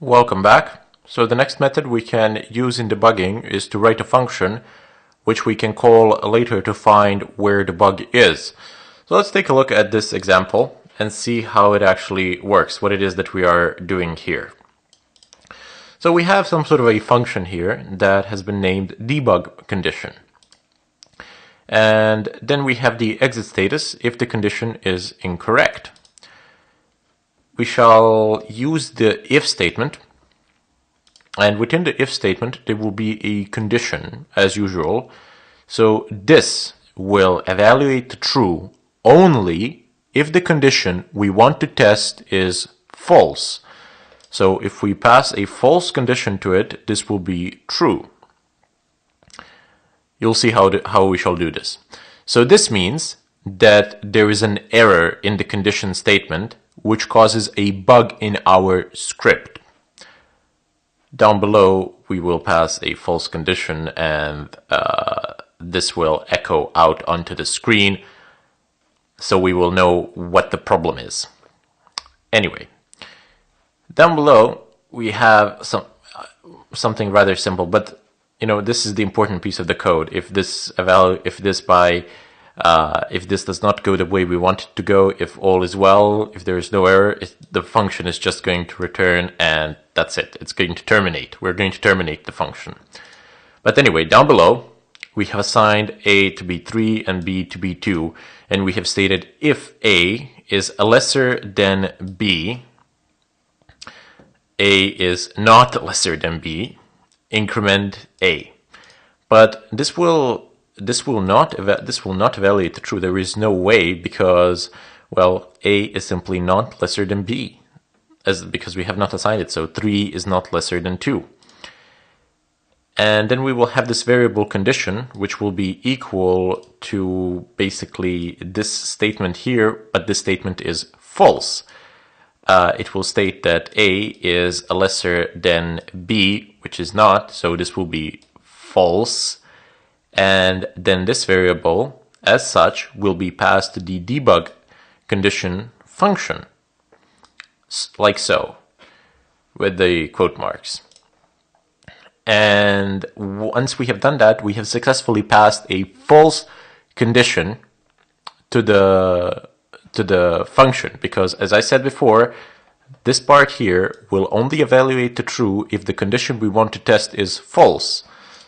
Welcome back. So the next method we can use in debugging is to write a function which we can call later to find where the bug is. So let's take a look at this example and see how it actually works, what it is that we are doing here. So we have some sort of a function here that has been named debug condition. And then we have the exit status if the condition is incorrect. We shall use the if statement, and within the if statement there will be a condition as usual. So this will evaluate the true only if the condition we want to test is false. So if we pass a false condition to it, this will be true. You'll see how we shall do this. So this means that there is an error in the condition statement which causes a bug in our script. Down below we will pass a false condition, and this will echo out onto the screen so we will know what the problem is. Anyway, down below we have something rather simple, but you know, this is the important piece of the code. If this does not go the way we want it to go, if all is well, if there is no error, the function is just going to return, and that's it. It's going to terminate. We're going to terminate the function. But anyway, down below, we have assigned A to be 3 and B to be 2, and we have stated if A is lesser than B, A is not lesser than B, increment A. But this will not evaluate the true. There is no way, because, well, A is simply not lesser than B, because we have not assigned it. So 3 is not lesser than 2. And then we will have this variable condition, which will be equal to basically this statement here, but this statement is false. It will state that A is lesser than B, which is not, so this will be false. And then this variable, as such, will be passed to the debug condition function, like so, with the quote marks. And once we have done that, we have successfully passed a false condition to the function, because, as I said before, this part here will only evaluate the true if the condition we want to test is false.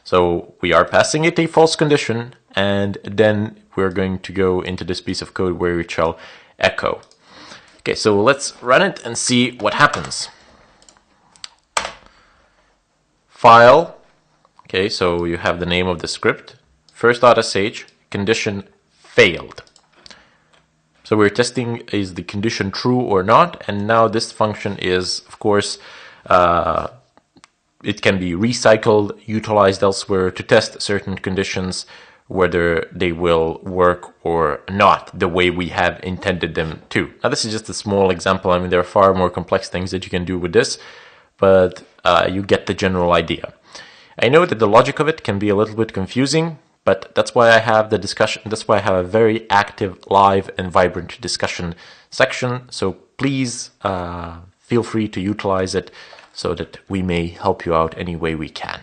So we are passing it a false condition, and then we're going to go into this piece of code where it shall echo. Okay, so let's run it and see what happens. File. Okay, so you have the name of the script. First.sh, condition failed. So we're testing is the condition true or not, and now this function is, of course, it can be recycled, utilized elsewhere to test certain conditions, whether they will work or not the way we have intended them to. Now this is just a small example. I mean, there are far more complex things that you can do with this, but you get the general idea. I know that the logic of it can be a little bit confusing, but that's why I have the discussion. That's why I have a very active, live, and vibrant discussion section. So please feel free to utilize it so that we may help you out any way we can.